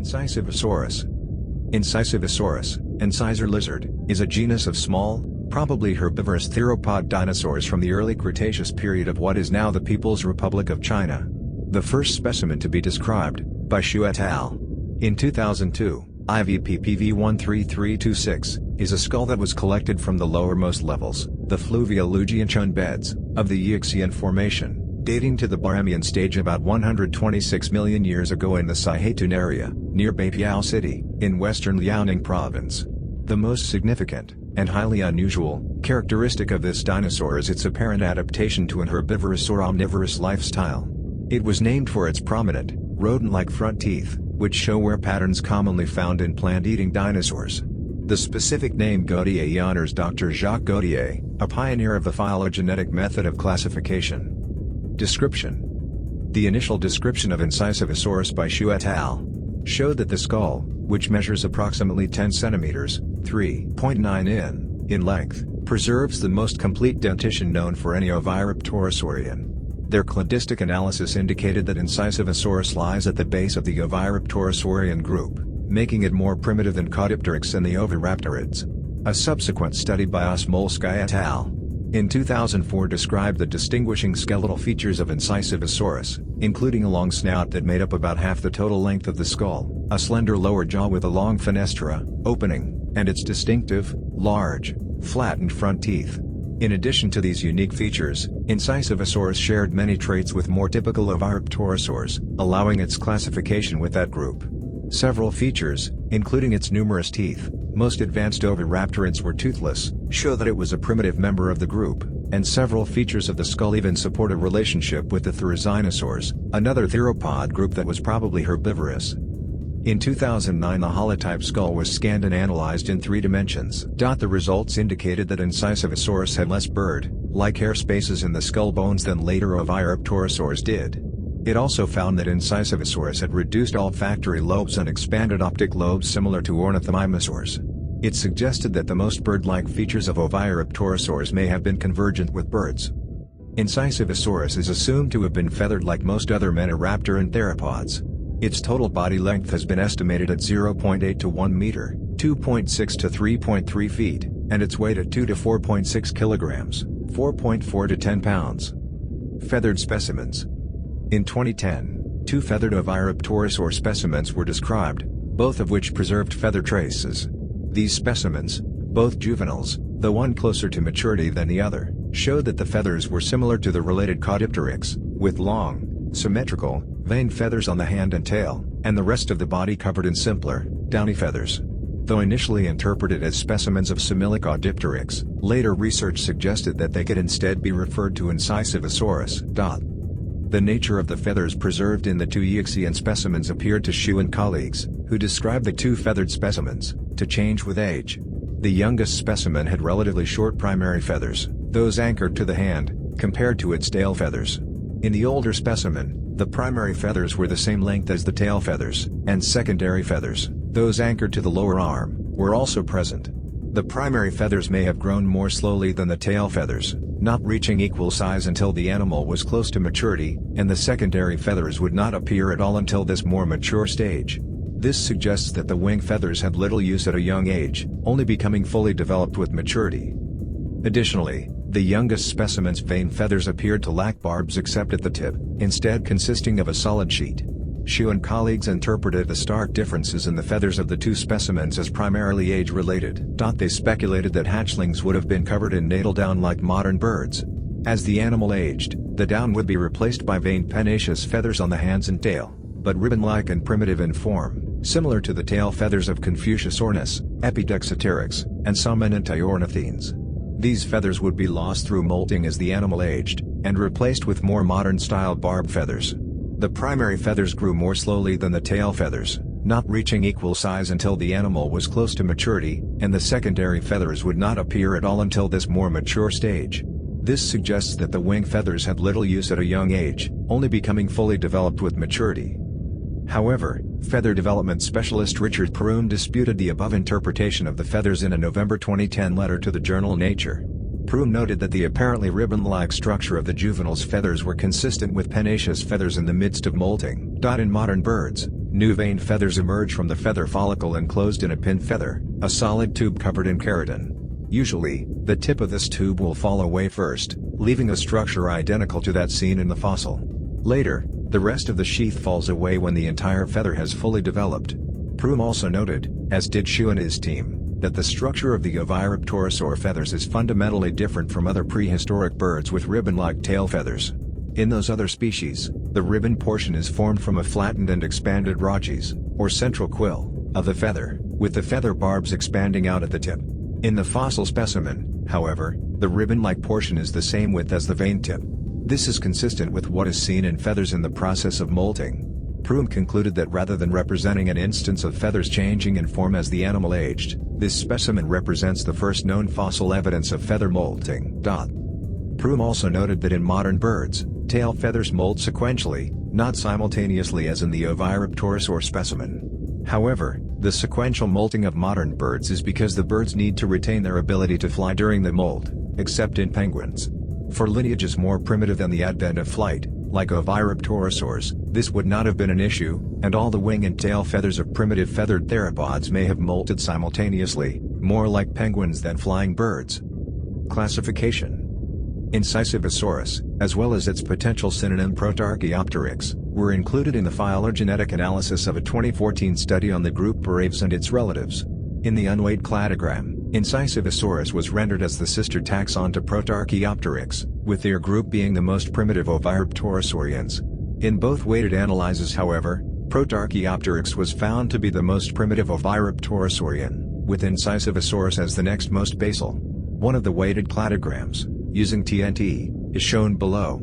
Incisivosaurus. Incisivosaurus, incisor lizard, is a genus of small, probably herbivorous theropod dinosaurs from the early Cretaceous period of what is now the People's Republic of China. The first specimen to be described, by Xu et al. In 2002, IVPP V13326, is a skull that was collected from the lowermost levels, the fluvial Lujiatun beds, of the Yixian Formation, dating to the Barremian stage about 126 million years ago in the Sihetun area, near Beipiao City, in western Liaoning Province. The most significant, and highly unusual, characteristic of this dinosaur is its apparent adaptation to an herbivorous or omnivorous lifestyle. It was named for its prominent, rodent-like front teeth, which show wear patterns commonly found in plant-eating dinosaurs. The specific name Gauthier honors Dr. Jacques Gauthier, a pioneer of the phylogenetic method of classification. Description: the initial description of Incisivosaurus by Xu et al. Showed that the skull, which measures approximately 10 cm (3.9 in) length, preserves the most complete dentition known for any oviraptorosaurian. Their cladistic analysis indicated that Incisivosaurus lies at the base of the oviraptorosaurian group, making it more primitive than Caudipteryx and the oviraptorids. A subsequent study by Osmolsky et al. In 2004 described the distinguishing skeletal features of Incisivosaurus, including a long snout that made up about half the total length of the skull, a slender lower jaw with a long fenestra opening, and its distinctive, large, flattened front teeth. In addition to these unique features, Incisivosaurus shared many traits with more typical oviraptorosaurs, allowing its classification with that group. Several features, including its numerous teeth, most advanced oviraptorids were toothless, show that it was a primitive member of the group, and several features of the skull even support a relationship with the therizinosaurs, another theropod group that was probably herbivorous. In 2009 the Holotype Skull was scanned and analyzed in 3 dimensions. The results indicated that Incisivosaurus had less bird-like hair spaces in the skull bones than later oviraptorosaurs did. It also found that Incisivosaurus had reduced olfactory lobes and expanded optic lobes similar to ornithomimosaurs. It suggested that the most bird-like features of oviraptorosaurs may have been convergent with birds. Incisivosaurus is assumed to have been feathered like most other meniraptor and theropods. Its total body length has been estimated at 0.8 to 1 meter, 2.6 to 3.3 feet, and its weight at 2 to 4.6 kilograms, 4.4 to 10 pounds. Feathered specimens. In 2010, 2 feathered oviraptorosaur specimens were described, both of which preserved feather traces. These specimens, both juveniles, though one closer to maturity than the other, showed that the feathers were similar to the related Caudipteryx, with long, symmetrical, veined feathers on the hand and tail, and the rest of the body covered in simpler, downy feathers. Though initially interpreted as specimens of similar Caudipteryx, later research suggested that they could instead be referred to Incisivosaurus. The nature of the feathers preserved in the 2 Yixian specimens appeared to Xu and colleagues, who described the 2 feathered specimens, to change with age. The youngest specimen had relatively short primary feathers, those anchored to the hand, compared to its tail feathers. In the older specimen, the primary feathers were the same length as the tail feathers, and secondary feathers, those anchored to the lower arm, were also present. The primary feathers may have grown more slowly than the tail feathers, not reaching equal size until the animal was close to maturity, and the secondary feathers would not appear at all until this more mature stage. This suggests that the wing feathers had little use at a young age, only becoming fully developed with maturity. Additionally, the youngest specimen's veined feathers appeared to lack barbs except at the tip, instead consisting of a solid sheet. Xu and colleagues interpreted the stark differences in the feathers of the 2 specimens as primarily age-related. They speculated that hatchlings would have been covered in natal down like modern birds. As the animal aged, the down would be replaced by veined pennaceous feathers on the hands and tail, but ribbon-like and primitive in form, similar to the tail feathers of Confucius ornis, Epidexipteryx, and some enantiornithines. These feathers would be lost through molting as the animal aged, and replaced with more modern-style barb feathers. The primary feathers grew more slowly than the tail feathers, not reaching equal size until the animal was close to maturity, and the secondary feathers would not appear at all until this more mature stage. This suggests that the wing feathers had little use at a young age, only becoming fully developed with maturity. However, feather development specialist Richard Perroun disputed the above interpretation of the feathers in a November 2010 letter to the journal Nature. Perroun noted that the apparently ribbon-like structure of the juvenile's feathers were consistent with pennaceous feathers in the midst of molting. In modern birds, New vein feathers emerge from the feather follicle enclosed in a pin feather, a solid tube covered in keratin. Usually, the tip of this tube will fall away first, leaving a structure identical to that seen in the fossil. Later, the rest of the sheath falls away when the entire feather has fully developed. Prüm also noted, as did Xu and his team, that the structure of the oviraptorosaur feathers is fundamentally different from other prehistoric birds with ribbon-like tail feathers. In those other species, the ribbon portion is formed from a flattened and expanded rachis, or central quill, of the feather, with the feather barbs expanding out at the tip. In the fossil specimen, however, the ribbon-like portion is the same width as the vein tip. This is consistent with what is seen in feathers in the process of molting. Prüm concluded that rather than representing an instance of feathers changing in form as the animal aged, this specimen represents the first known fossil evidence of feather molting. Prüm also noted that in modern birds, tail feathers molt sequentially, not simultaneously as in the oviraptorosaur specimen. However, the sequential molting of modern birds is because the birds need to retain their ability to fly during the molt, except in penguins. For lineages more primitive than the advent of flight, like oviraptorosaurs, this would not have been an issue, and all the wing and tail feathers of primitive feathered theropods may have molted simultaneously, more like penguins than flying birds. Classification: Incisivosaurus, as well as its potential synonym Protarchaeopteryx, were included in the phylogenetic analysis of a 2014 study on the group Barremian and its relatives. In the unweighted cladogram, Incisivosaurus was rendered as the sister taxon to Protarchaeopteryx, with their group being the most primitive oviraptorosaurians. In both weighted analyses, however, Protarchaeopteryx was found to be the most primitive oviraptorosaurian, with Incisivosaurus as the next most basal. One of the weighted cladograms, using TNT, is shown below.